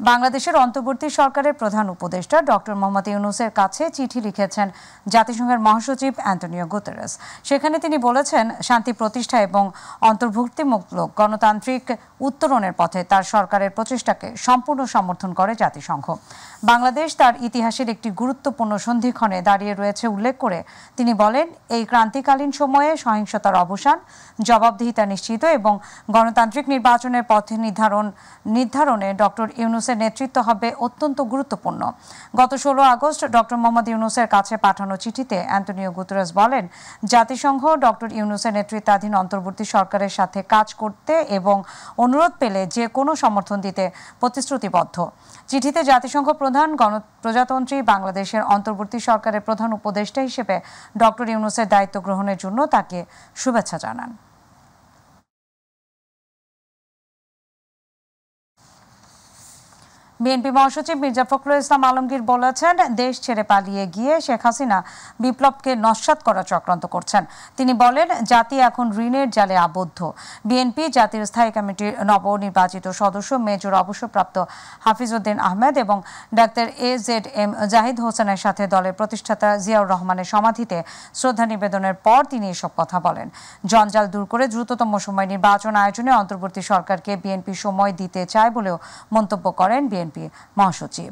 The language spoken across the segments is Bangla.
বাংলাদেশের অন্তর্বর্তী সরকারের প্রধান উপদেষ্টা ডক্টর মোহাম্মদ ইউনূসের কাছে চিঠি লিখেছেন জাতিসংঘের মহাসচিব অ্যান্টোনিও গুতেরেস। সেখানে তিনি বলেছেন, শান্তি প্রতিষ্ঠা এবং অন্তর্ভুক্তিমূলক গণতান্ত্রিক উত্তরণের পথে তার সরকারের প্রচেষ্টাকে সম্পূর্ণ সমর্থন করে জাতিসংঘ। বাংলাদেশ তার ইতিহাসের একটি গুরুত্বপূর্ণ সন্ধিক্ষণে দাঁড়িয়ে রয়েছে উল্লেখ করে তিনি বলেন, এই ক্রান্তিকালীন সময়ে সহিংসতার অবসান, জবাবদিহিতা নিশ্চিত এবং গণতান্ত্রিক নির্বাচনের পথে নির্ধারণে ডক্টর ইউনূসের নেতৃত্ব হবে অত্যন্ত গুরুত্বপূর্ণ। গত 16 আগস্ট ডক্টর মোহাম্মদ ইউনূসের কাছে পাঠানো চিঠিতে অ্যান্টোনিও গুতেরেস বলেন, জাতিসংঘ ডক্টর ইউনূসের নেতৃত্বাধীন অন্তর্বর্তী সরকারের সাথে কাজ করতে এবং অনুরোধ পেলে যে কোনো সমর্থন দিতে প্রতিশ্রুতিবদ্ধ। চিঠিতে জাতিসংঘ প্রধান গণপ্রজাতন্ত্রী বাংলাদেশের অন্তর্বর্তী সরকারের প্রধান উপদেষ্টা হিসেবে ডক্টর ইউনূসের দায়িত্ব গ্রহণের জন্য তাকে শুভেচ্ছা জানান। বিএনপি মহাসচিব মির্জা ফখরুল ইসলাম আলমগীর বলেছেন, দেশ ছেড়ে পালিয়ে গিয়ে শেখ হাসিনা বিপ্লবকে নস্যাৎ করার চক্রান্ত করছেন। তিনি বলেন, জাতি এখন ঋণের জালে আবদ্ধ। বিএনপি জাতীয় স্থায়ী কমিটির নবনির্বাচিত সদস্য মেজর অবসরপ্রাপ্ত হাফিজউদ্দিন আহমেদ এবং ডাক্তার AZM জাহিদ হোসেনের সাথে দলের প্রতিষ্ঠাতা জিয়াউর রহমানের সমাধিতে শ্রদ্ধা নিবেদনের পর তিনি এসব কথা বলেন। জঞ্জাল দূর করে দ্রুততম সময় নির্বাচন আয়োজনে অন্তর্বর্তী সরকারকে বিএনপি সময় দিতে চায় বলেও মন্তব্য করেন বিএনপি মহাসচিব।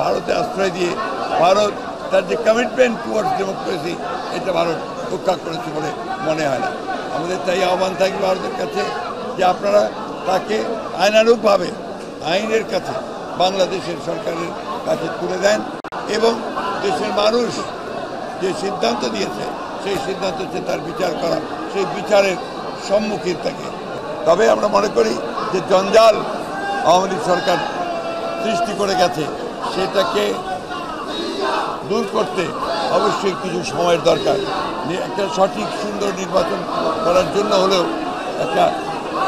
ভারতে আশ্রয় দিয়ে ভারত তার যে কমিটমেন্ট টুয়ার্ডস ডেমোক্রেসি, এটা ভারত রক্ষা করেছে বলে মনে হয় না। আমাদের তাই আহ্বান থাকবে ভারতের কাছে যে আপনারা তাকে আইনানুগভাবে আইনের কাছে বাংলাদেশের সরকারের কাছে তুলে দেন এবং দেশের মানুষ যে সিদ্ধান্ত দিয়েছে সেই সিদ্ধান্ত হচ্ছে তার বিচার করা, সেই বিচারের সম্মুখীন থাকে। তবে আমরা মনে করি যে জঞ্জাল আওয়ামী লীগ সরকার সৃষ্টি করে গেছে, সেটাকে দূর করতে অবশ্যই কিছু সময়ের দরকার। একটা সঠিক সুন্দর নির্বাচন করার জন্য হলেও একটা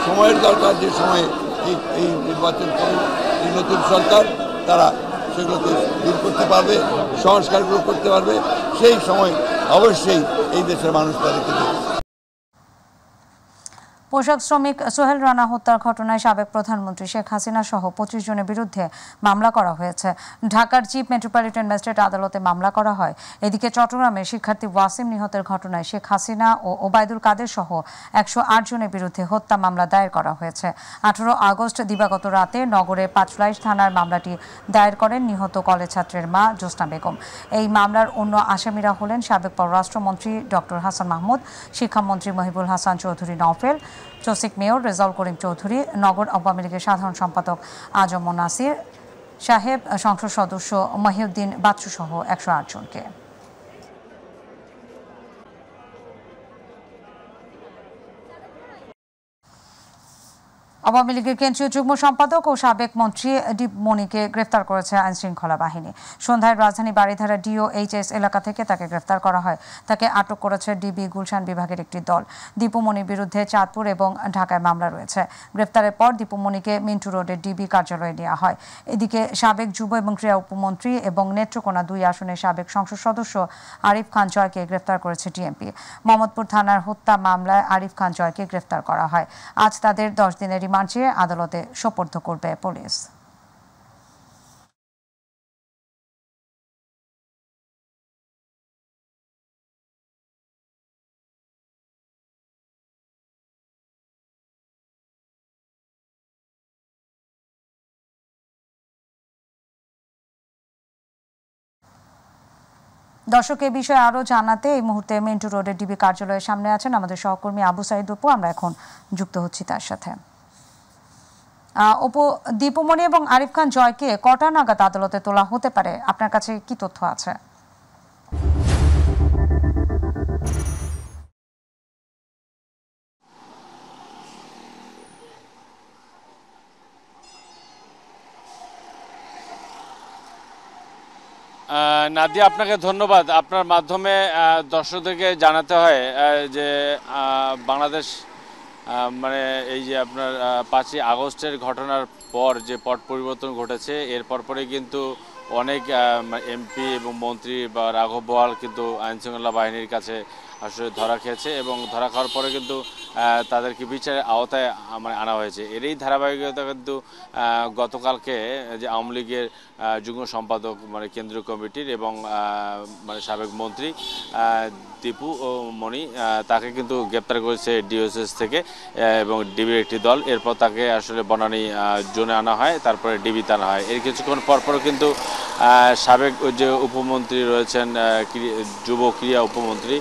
সময়ের দরকার, যে সময়ে এই নির্বাচন করে এই নতুন সরকার তারা সেগুলোকে দূর করতে পারবে, সংস্কারগুলো করতে পারবে। সেই সময় অবশ্যই এই দেশের মানুষ তাদেরকে দেবে। পোশাক শ্রমিক সোহেল রানা হত্যার ঘটনায় সাবেক প্রধানমন্ত্রী শেখ হাসিনা সহ 25 জনের বিরুদ্ধে মামলা করা হয়েছে। ঢাকার চিফ মেট্রোপলিটন ম্যাজিস্ট্রেট আদালতে মামলা করা হয়। এদিকে চট্টগ্রামে শিক্ষার্থী ওয়াসিম নিহতের ঘটনায় শেখ হাসিনা ও ওবায়দুল কাদের সহ 108 জনের বিরুদ্ধে হত্যা মামলা দায়ের করা হয়েছে। 18 আগস্ট দিবাগত রাতে নগরের পাঁচলাইশ থানার মামলাটি দায়ের করেন নিহত কলেজ ছাত্রের মা জোসনা বেগম। এই মামলার অন্য আসামিরা হলেন সাবেক পররাষ্ট্রমন্ত্রী ডক্টর হাসান মাহমুদ, শিক্ষামন্ত্রী মহিবুল হাসান চৌধুরী নওফেল, চসিক মেয়র রেজাউল করিম চৌধুরী, নগর আওয়ামী লীগের সাধারণ সম্পাদক আজম নাসির সাহেব, সংসদ সদস্য মহিউদ্দিন বাচ্চু সহ 108 জনকে। আওয়ামী লীগের কেন্দ্রীয় যুগ্ম সম্পাদক ও সাবেক মন্ত্রী দীপমণিকে গ্রেফতার করেছে আইনশৃঙ্খলা বাহিনী। সন্ধ্যায় রাজধানী বারিধারা DOHS এলাকা থেকে তাকে গ্রেফতার করা হয়। তাকে আটক করেছে ডিবি গুলশান বিভাগের একটি দল। দীপমণির বিরুদ্ধে চাঁদপুর এবং ঢাকায় মামলা রয়েছে। গ্রেফতারের পর দীপমণিকে মিন্টু রোডের ডিবি কার্যালয়ে নেওয়া হয়। এদিকে সাবেক যুব এবং ক্রীড়া উপমন্ত্রী এবং নেত্রকোনা 2 আসনের সাবেক সংসদ সদস্য আরিফ খান জয়কে গ্রেফতার করেছে ডিএমপি। মোহাম্মদপুর থানার হত্যা মামলায় আরিফ খান জয়কে গ্রেফতার করা হয়। আজ তাদের 10 দিনের রিমান্ড চেয়ে আদালতে সোপর্দ করবে পুলিশ। দর্শক, এই বিষয়ে আরো জানাতে এই মুহূর্তে মিন্টু রোডের ডিবি কার্যালয়ের সামনে আছেন আমাদের সহকর্মী আবু সাইদ অপু। আমরা এখন যুক্ত হচ্ছি তার সাথে। অপু, দীপমণি এবং আরিফ খান জয়কে কটা নাগাদ আদালতে তোলা হতে পারে? আপনার কাছে কি তথ্য আছে? নাদিয়া, আপনাকে ধন্যবাদ। আপনার মাধ্যমে দর্শকদেরকে জানাতে হয় যে বাংলাদেশ মানে এই যে আপনার 5ই আগস্টের ঘটনার পর যে পট পরিবর্তন ঘটেছে, এর পরপরই কিন্তু অনেক এমপি এবং মন্ত্রী বা রাঘব বোয়াল কিন্তু আইনশৃঙ্খলা বাহিনীর কাছে আসলে ধরা খেয়েছে এবং ধরা খাওয়ার পরে কিন্তু তাদেরকে বিচারের আওতায় মানে আনা হয়েছে। এরই ধারাবাহিকতা কিন্তু গতকালকে যে আওয়ামী লীগের যুগ্ম সম্পাদক মানে কেন্দ্রীয় কমিটির এবং মানে সাবেক মন্ত্রী দীপু মণি তাকে কিন্তু গ্রেপ্তার করেছে ডিওএসএস থেকে এবং ডিবির একটি দল। এরপর তাকে আসলে বনানী জোনে আনা হয়, তারপরে ডিবিতে আনা হয়। এর কিছুক্ষণ পরপর কিন্তু সাবেক যে উপমন্ত্রী রয়েছেন যুব ক্রীড়া উপমন্ত্রী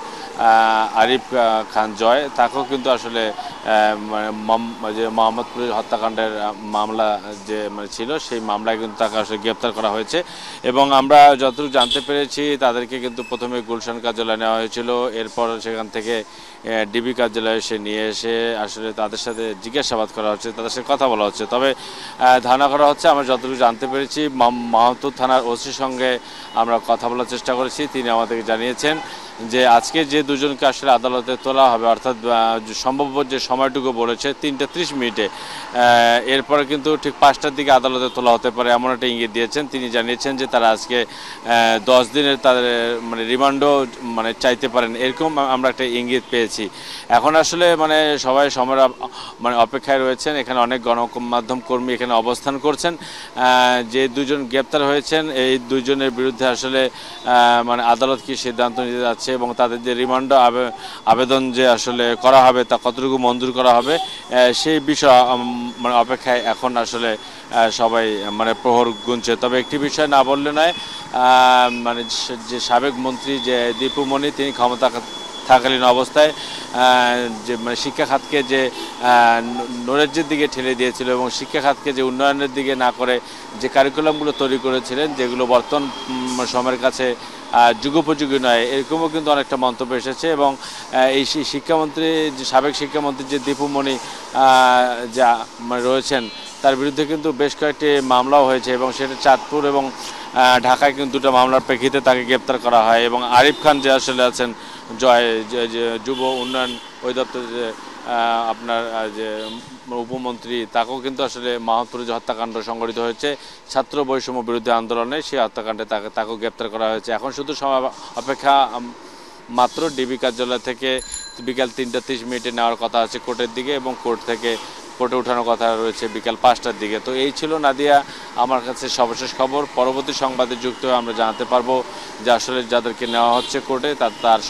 আরিফ খান জয়, তাকেও কিন্তু আসলে যে মোহাম্মদপুরের হত্যাকাণ্ডের মামলা যে মানে ছিল সেই মামলায় কিন্তু তাকে আসলে গ্রেপ্তার করা হয়েছে। এবং আমরা যতটুকু জানতে পেরেছি তাদেরকে কিন্তু প্রথমে গুলশান কার্যালয়ে নেওয়া হয়েছিল, এরপর সেখান থেকে ডিবি কার্যালয়ে সে নিয়ে এসে আসলে তাদের সাথে জিজ্ঞাসাবাদ করা হচ্ছে, তাদের সাথে কথা বলা হচ্ছে। তবে ধারণা করা হচ্ছে, আমরা যতটুকু জানতে পেরেছি মাহমুদপুর থানার ওসির সঙ্গে আমরা কথা বলার চেষ্টা করেছি, তিনি আমাদেরকে জানিয়েছেন যে আজকে যে দুজনকে আসলে আদালতে তোলা হবে, অর্থাৎ সম্ভাব্য যে সময়টুকু বলেছে 3:30 মিনিটে, এরপরে কিন্তু ঠিক 5টার দিকে আদালতে তোলা হতে পারে এমন একটা ইঙ্গিত দিয়েছেন। তিনি জানিয়েছেন যে তারা আজকে 10 দিনের তাদের মানে রিমান্ডও মানে চাইতে পারেন, এরকম আমরা একটা ইঙ্গিত পেয়েছি। এখন আসলে মানে সবাই সময়ের মানে অপেক্ষায় রয়েছেন। এখানে অনেক গণমাধ্যম কর্মী এখানে অবস্থান করছেন। যে দুজন গ্রেপ্তার হয়েছেন এই দুজনের বিরুদ্ধে আসলে মানে আদালত কি সিদ্ধান্ত নিতে যাচ্ছে এবং তাদের যে রিমান্ড আবেদন যে আসলে করা হবে তা কতটুকু মঞ্জুর করা হবে সেই বিষয় মানে অপেক্ষায় এখন আসলে সবাই মানে প্রহর গুনছে। তবে একটি বিষয় না বললে নয়, মানে যে সাবেক মন্ত্রী যে দীপু মণি, তিনি ক্ষমতা থাকালীন অবস্থায় যে মানে শিক্ষা খাতকে যে নৈরাজ্যের দিকে ঠেলে দিয়েছিল এবং শিক্ষা খাতকে যে উন্নয়নের দিকে না করে যে কারিকুলামগুলো তৈরি করেছিলেন, যেগুলো বর্তমান সময়ের কাছে যুগোপযোগী নয়, এরকমও কিন্তু অনেকটা মন্তব্য এসেছে। এবং এই শিক্ষামন্ত্রী যে সাবেক শিক্ষামন্ত্রী যে দীপু মণি যা মানে রয়েছেন, তার বিরুদ্ধে কিন্তু বেশ কয়েকটি মামলাও হয়েছে এবং সেটা চাঁদপুর এবং ঢাকায় কিন্তু দুটো মামলার প্রেক্ষিতে তাকে গ্রেপ্তার করা হয়। এবং আরিফ খান যে আসলে আছেন জয়, যে যুব উন্নয়ন অধিদপ্তর যে আপনার যে উপমন্ত্রী, তাকেও কিন্তু আসলে মাহমুদপুরে যে হত্যাকাণ্ড সংঘটিত হয়েছে ছাত্র বৈষম্য বিরুদ্ধে আন্দোলনে, সেই হত্যাকাণ্ডে তাকেও গ্রেপ্তার করা হয়েছে। এখন শুধু অপেক্ষা মাত্র ডিবি কার্যালয় থেকে বিকাল 3:30 মিনিটে নেওয়ার কথা আছে কোর্টের দিকে এবং কোর্টে ওঠানোর কথা রয়েছে বিকাল 5টার দিকে। তো এই ছিল নাদিয়া আমার কাছে সর্বশেষ খবর। পরবর্তী সংবাদে যুক্ত হয়ে আমরা জানাতে পারবো যে আসলে যাদেরকে নেওয়া হচ্ছে কোর্টে তার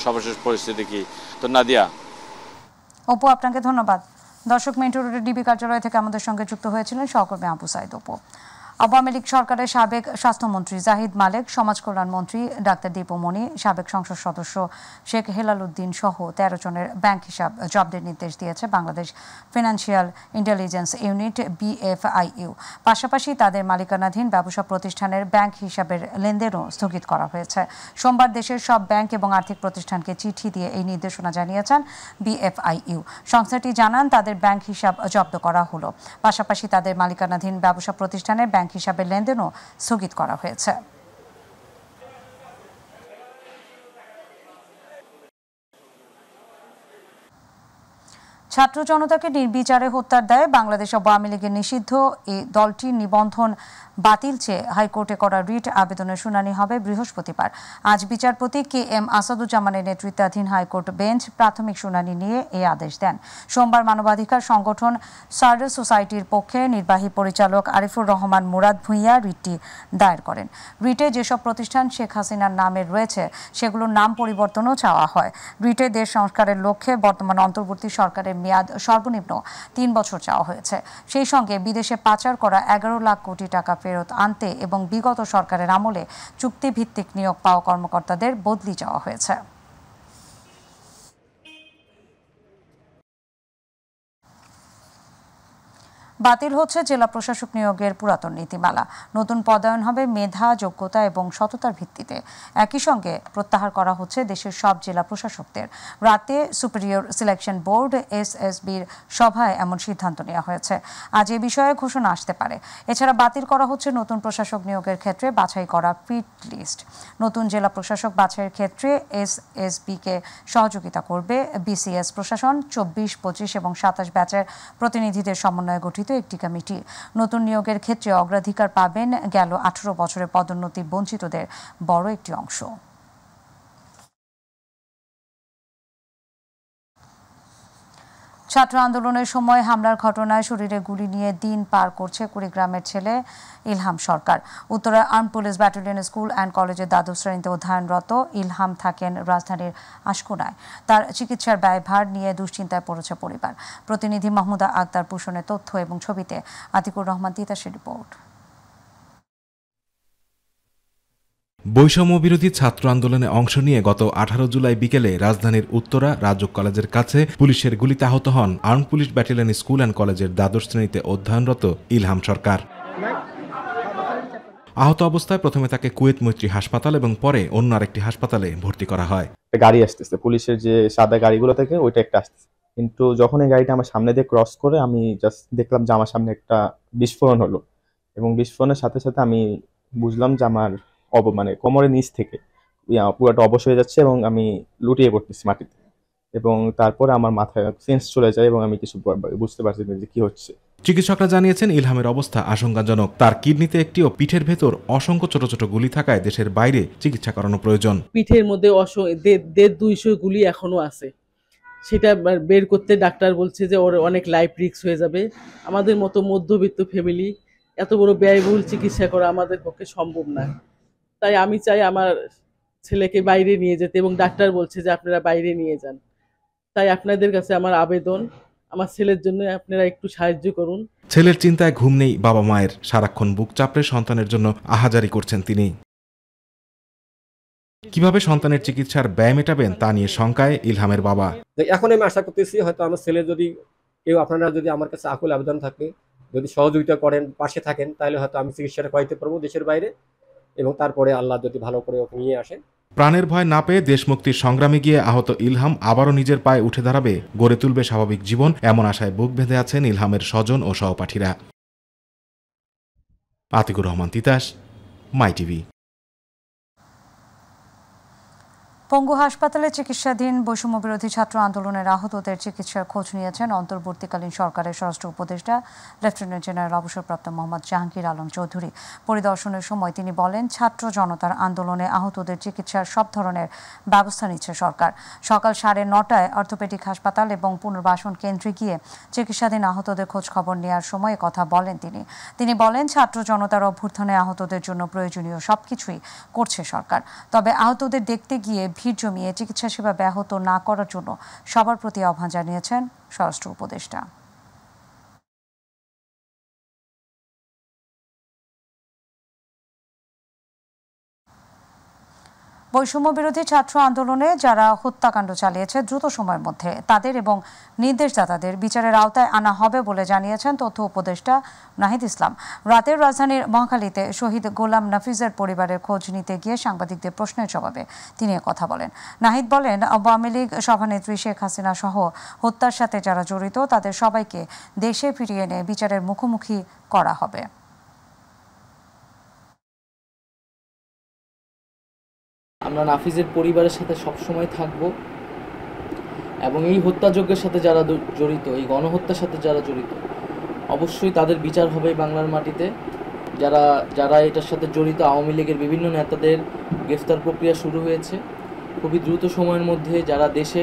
সর্বশেষ পরিস্থিতি কি। তো নাদিয়া। অপু, আপনাকে ধন্যবাদ। দর্শক, মেট্রো রোডের ডিবি কার্যালয় থেকে আমাদের সঙ্গে যুক্ত হয়েছিলেন সহকর্মী আবু সাইদ অপু। আওয়ামী লীগ সরকারের সাবেক স্বাস্থ্যমন্ত্রী জাহিদ মালেক, সমাজ কল্যাণ মন্ত্রী ডাক্তার দীপু মণি, সাবেক সংসদ সদস্য শেখ হেলাল উদ্দিন সহ 13 জনের ব্যাংক হিসাব জব্দের নির্দেশ দিয়েছে Bangladesh financial intelligence unit BFIU। পাশাপাশি তাদের মালিকানাধীন ব্যবসা প্রতিষ্ঠানের ব্যাংক হিসাবের লেনদেনও স্থগিত করা হয়েছে। সোমবার দেশের সব ব্যাংক এবং আর্থিক প্রতিষ্ঠানকে চিঠি দিয়ে এই নির্দেশনা জানিয়েছেন BFIU। সংস্থাটি জানান তাদের ব্যাংক হিসাব জব্দ করা হলো, পাশাপাশি তাদের মালিকানাধীন ব্যবসা প্রতিষ্ঠানের ব্যাংক হিসাবে লেনদেনও স্থগিত করা হয়েছে। ছাত্র জনতাকে নির্বিচারে হত্যার দায়ে বাংলাদেশ আওয়ামী লীগের নিষিদ্ধ এই দলটির নিবন্ধন বাতিল চেয়ে হাইকোর্টে করা রিট আবেদনের শুনানি হবে বৃহস্পতিবার। আজ বিচারপতি KM আসাদুজ্জামানের নেতৃত্বাধীন হাইকোর্ট বেঞ্চ প্রাথমিক শুনানি নিয়ে এই আদেশ দেন। সোমবার মানবাধিকার সংগঠন সার্ডার সোসাইটির পক্ষে নির্বাহী পরিচালক আরিফুর রহমান মুরাদ ভূঁইয়া রিটটি দায়ের করেন। রিটে যেসব প্রতিষ্ঠান শেখ হাসিনার নামে রয়েছে সেগুলোর নাম পরিবর্তনও চাওয়া হয়। রিটে দেশ সংস্কারের লক্ষ্যে বর্তমান অন্তর্বর্তী সরকারের মেয়াদ সর্বনিম্ন 3 বছর চাওয়া হয়েছে। সেই সঙ্গে বিদেশে পাচার করা 11 লাখ কোটি টাকা ফেরত আনতে এবং বিগত সরকারের আমলে চুক্তিভিত্তিক নিয়োগ পাওয়া কর্মকর্তাদের বদলি চাওয়া হয়েছে। বাতিল হচ্ছে জেলা প্রশাসক নিয়োগের পুরাতন নীতিমালা। নতুন পদায়ন হবে মেধা, যোগ্যতা এবং সততার ভিত্তিতে। একই সঙ্গে প্রত্যাহার করা হচ্ছে দেশের সব জেলা প্রশাসকদের। রাতে সুপিরিয়র সিলেকশন বোর্ড SSBর সভায় এমন সিদ্ধান্ত নেওয়া হয়েছে। আজ এ বিষয়ে ঘোষণা আসতে পারে। এছাড়া বাতিল করা হচ্ছে নতুন প্রশাসক নিয়োগের ক্ষেত্রে বাছাই করা ফিট লিস্ট। নতুন জেলা প্রশাসক বাছাইয়ের ক্ষেত্রে SSBকে সহযোগিতা করবে BCS প্রশাসন, 24, 25 এবং 27 ব্যাচের প্রতিনিধিদের সমন্বয়ে গঠিত একটি কমিটি। নতুন নিয়োগের ক্ষেত্রে অগ্রাধিকার পাবেন গেল 18 বছরে পদোন্নতি বঞ্চিতদের বড় একটি অংশ। ছাত্র আন্দোলনের সময় হামলার ঘটনায় শরীরে গুলি নিয়ে দিন পার করছে কুড়িগ্রামের ছেলে Ilham Sarkar. Uttara arm police battalion school and কলেজের দ্বাদশ শ্রেণীতে অধ্যয়নরত ইলহাম থাকেন রাজধানীর আশকোনায়। তার চিকিৎসার ব্যয়ভার নিয়ে দুশ্চিন্তায় পড়েছে পরিবার। প্রতিনিধি মাহমুদা আক্তার পুষণের তথ্য এবং ছবিতে আতিকুর রহমান তিতাসের রিপোর্ট। বৈষম্য বিরোধী ছাত্র আন্দোলনে অংশ নিয়ে গত 18 জুলাই বিকেলে রাজধানীর উত্তরা রাজক কলেজের কাছে পুলিশের গুলিতে আহত হন arm police battalion school and কলেজের দ্বাদশ শ্রেণীতে অধ্যয়নরত ইলহাম সরকার। আহত অবস্থায় প্রথমে তাকে কুয়েত মৈত্রী হাসপাতাল এবং পরে অন্য আরেকটি হাসপাতালে ভর্তি করা হয়। গাড়ি আসতেছে, পুলিশের যে সাদা গাড়িগুলো থেকে ওইটা একটা আসতেছে, কিন্তু যখন এই গাড়িটা আমার সামনে দিয়ে ক্রস করে আমি জাস্ট দেখলাম যে আমার সামনে একটা বিস্ফোরণ হলো এবং বিস্ফোরণের সাথে সাথে আমি বুঝলাম যে আমার মানে কোমরের নিচ থেকে পুরোটা অবশ হয়ে যাচ্ছে এবং আমি লুটিয়ে পড়তেছি মাটিতে এবং তারপরে আমার মাথায় সেন্স চলে যায় এবং আমি কিছু বুঝতে পারছি না যে কি হচ্ছে। চিকিৎসকরা জানিয়েছেন ইলহামের অবস্থা আশঙ্কাজনক। তার কিডনিতে একটি ও পিঠের ভেতর অসংখ্য ছোট ছোট গুলি থাকায় দেশের বাইরে চিকিৎসা করানো প্রয়োজন। পিঠের মধ্যে 150-200 গুলি এখনো আছে, সেটা বের করতে ডাক্তার বলছে যে ওর অনেক লাইফ রিস্ক হয়ে যাবে। আমাদের মতো মধ্যবিত্ত ফ্যামিলি এত বড় ব্যয়বহুল চিকিৎসা করা আমাদের পক্ষে সম্ভব না। তাই আমি চাই আমার ছেলেকে বাইরে নিয়ে যেতে এবং ডাক্তার বলছে যে আপনারা বাইরে নিয়ে যান। তাই আপনাদের কাছে আমার আবেদন, আমার ছেলের জন্য আপনারা একটু সাহায্য করুন। ছেলের চিন্তায় ঘুম নেই বাবা মায়ের, সারাক্ষণ বুক চাপড়ে সন্তানের জন্য আহাজারি করছেন তিনি। কিভাবে সন্তানের চিকিৎসার ব্যয় মেটাবেন তা নিয়ে শঙ্কায় ইলহামের বাবা। এখন আমি আশা করতেছি হয়তো আমার ছেলে যদি কেউ আপনারা যদি আমার কাছে আকুল আবেদন থাকে, যদি সহযোগিতা করেন, পাশে থাকেন, তাহলে হয়তো আমি চিকিৎসাটা করাইতে পারবো দেশের বাইরে এবং তারপরে আল্লাহ যদি ভালো করে ওকে নিয়ে আসেন। প্রাণের ভয় না পেয়ে দেশ মুক্তির সংগ্রামে গিয়ে আহত ইলহাম আবারও নিজের পায়ে উঠে দাঁড়াবে, গড়ে তুলবে স্বাভাবিক জীবন, এমন আশায় বুক বেঁধে আছেন ইলহামের স্বজন ও সহপাঠীরা। আতিকুর রহমান তিতাস, মাই টিভি। পঙ্গু হাসপাতালে চিকিৎসাধীন বৈষম্য বিরোধী ছাত্র আন্দোলনের আহতদের চিকিৎসার খোঁজ নিয়েছেন অন্তর্বর্তীকালীন সরকারের স্বরাষ্ট্র উপদেষ্টা লেফটেন্যান্ট জেনারেল অবসরপ্রাপ্ত মোহাম্মদ জাহাঙ্গীর আলম চৌধুরী। পরিদর্শনের সময় তিনি বলেন, ছাত্র জনতার আন্দোলনে আহতদের চিকিৎসার সব ধরনের ব্যবস্থা নিচ্ছে সরকার। সকাল 9:30টায় অর্থোপেডিক হাসপাতাল এবং পুনর্বাসন কেন্দ্রে গিয়ে চিকিৎসাধীন আহতদের খোঁজ খবর নেওয়ার সময় কথা বলেন তিনি বলেন, ছাত্র জনতার অভ্যুত্থানে আহতদের জন্য প্রয়োজনীয় সবকিছুই করছে সরকার। তবে আহতদের দেখতে গিয়ে ভিড় জমিয়ে চিকিৎসা সেবা ব্যাহত না করার জন্য সবার প্রতি আহ্বান জানিয়েছেন স্বরাষ্ট্র উপদেষ্টা। বৈষম্য বিরোধী ছাত্র আন্দোলনে যারা হত্যাকাণ্ড চালিয়েছে দ্রুত সময়ের মধ্যে তাদের এবং নির্দেশদাতাদের বিচারের আওতায় আনা হবে বলে জানিয়েছেন তথ্য উপদেষ্টা নাহিদ ইসলাম। রাতের রাজধানীর মহাখালীতে শহীদ গোলাম নাফিজের পরিবারের খোঁজ নিতে গিয়ে সাংবাদিকদের প্রশ্নের জবাবে তিনি কথা বলেন। নাহিদ বলেন, আওয়ামী লীগ সভানেত্রী শেখ হাসিনা সহ হত্যার সাথে যারা জড়িত তাদের সবাইকে দেশে ফিরিয়ে এনে বিচারের মুখোমুখি করা হবে। আমরা নাফিজের পরিবারের সাথে সবসময় থাকব এবং এই হত্যাযজ্ঞের সাথে যারা জড়িত, এই গণহত্যার সাথে যারা জড়িত, অবশ্যই তাদের বিচার হবে বাংলার মাটিতে। যারা এটার সাথে জড়িত আওয়ামী লীগের বিভিন্ন নেতাদের গ্রেফতার প্রক্রিয়া শুরু হয়েছে। খুবই দ্রুত সময়ের মধ্যে যারা দেশে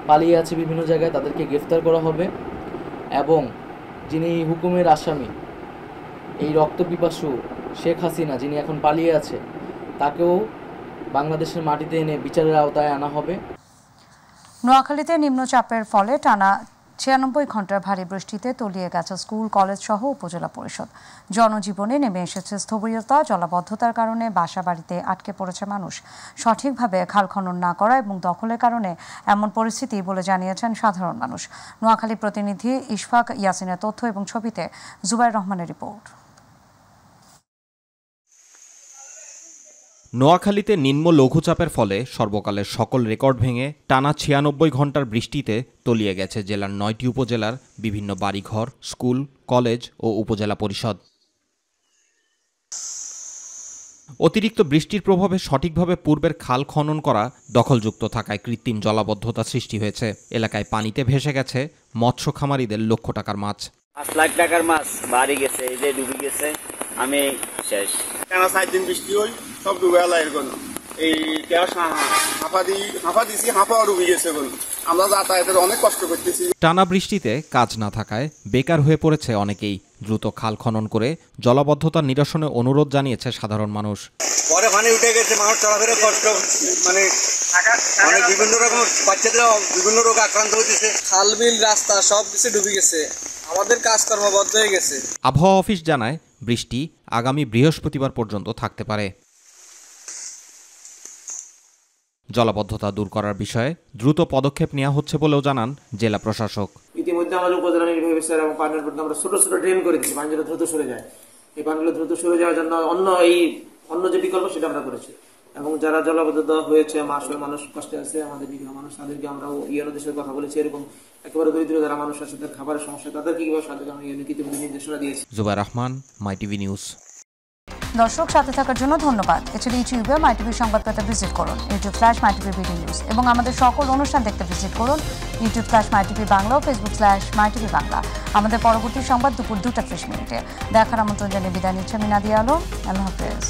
পালিয়ে আছে বিভিন্ন জায়গায় তাদেরকে গ্রেফতার করা হবে এবং যিনি হুকুমের আসামি, এই রক্তপিপাসু শেখ হাসিনা যিনি এখন পালিয়ে আছে, তাকেও বাংলাদেশের মাটিতে এনে বিচারের আওতায় আনা হবে। নোয়াখালীতে নিম্নচাপের ফলে টানা 96 ঘন্টার ভারী বৃষ্টিতে তলিয়ে গেছে স্কুল, কলেজ সহ উপজেলা পরিষদ। জনজীবনে নেমে এসেছে স্থবিরতা। জলাবদ্ধতার কারণে বাসা বাড়িতে আটকে পড়েছে মানুষ। সঠিকভাবে খাল খনন না করা এবং দখলের কারণে এমন পরিস্থিতি বলে জানিয়েছেন সাধারণ মানুষ। নোয়াখালী প্রতিনিধি ইশফাক ইয়াসিনের তথ্য এবং ছবিতে জুবাইর রহমানের রিপোর্ট। নোয়াখালীতে নিম্ন লঘুচাপের ফলে সর্বকালের সকল রেকর্ড ভেঙে টানা 96 ঘন্টার বৃষ্টিতে তলিয়ে গেছে জেলার 9টি উপজেলার বিভিন্ন বাড়িঘর, স্কুল, কলেজ ও উপজেলা পরিষদ। অতিরিক্ত বৃষ্টির প্রভাবে সঠিকভাবে পূর্বের খাল খনন করা, দখলযুক্ত থাকায় কৃত্রিম জলাবদ্ধতা সৃষ্টি হয়েছে। এলাকায় পানিতে ভেসে গেছে মৎস্য খামারিদের লাখ টাকার মাছ। 5 লাখ টাকার মাছ বাড়ি গেছে, এই যে ডুবে গেছে, আমি শেষ। টানা 4 দিন বৃষ্টি হই, সব ডুবে এলাকার এই হাঁফা দিছি, হাঁফা ডুবে গেছে। আমরা যাতায়াতের অনেক কষ্ট করতেছি। টানা বৃষ্টিতে কাজ না থাকায় বেকার হয়ে পড়েছে অনেকেই। দ্রুত খাল খনন করে জলাবদ্ধতা নিরসনে অনুরোধ জানিয়েছে সাধারণ মানুষ। পরে পানি উঠে গেছে, মানুষ চলাফেরা কষ্ট, মানে বিভিন্ন রকম বাচ্চাদের বিভিন্ন রোগ আক্রান্ত হয়েছে। খাল বিল রাস্তা সব কিছু ডুবে গেছে, আমাদের কাজকর্ম বন্ধ হয়ে গেছে। আবহাওয়া অফিস জানায় বৃষ্টি আগামী বৃহস্পতিবার পর্যন্ত থাকতে পারে। জলাবদ্ধতা দূর করার বিষয়ে দ্রুত পদক্ষেপ নেওয়া হচ্ছে বলেও জানান জেলা প্রশাসক। ইতিমধ্যে আমাদের উপজেলা নির্বাহী অফিসার এবং পানির উপর আমরা ছোট ছোট ড্রেন করে দিচ্ছি, পানিগুলো দ্রুত সরে যায়। এই পানিগুলো দ্রুত সরে যাওয়ার জন্য অন্য যে বিকল্প সেটা আমরা করেছি। এবং যারা জলাবদ্ধতা হয়েছে, মানুষ কষ্টে আছে, আমাদের বিঘা মানুষ, তাদেরকে আমরা ইউএনওদের সাথে কথা বলেছি। এরকম একেবারে দরিদ্র যারা মানুষ আছে, তাদের খাবারের সমস্যা, তাদেরকে কিভাবে সাহায্য করা আমরা ইউএনওকে ইতিমধ্যে নির্দেশনা দিয়েছি। জুবাইর রহমান, মাই টিভি নিউজ। দর্শক, সাথে থাকার জন্য ধন্যবাদ। এছাড়া ইউটিউবে মাই টিভি সংবাদ পেতে ভিজিট করুন YouTube/মাই টিভি বিডি নিউজ এবং আমাদের সকল অনুষ্ঠান দেখতে ভিজিট করুন YouTube/মাই টিভি বাংলা ও Facebook/মাই টিভি বাংলা। আমাদের পরবর্তী সংবাদ দুপুর 2টা 30 মিনিটে দেখার আমন্ত্রণ জানিয়ে বিদায় নিচ্ছে আমি নাদিয়া আলম। আল্লাহ হাফেজ।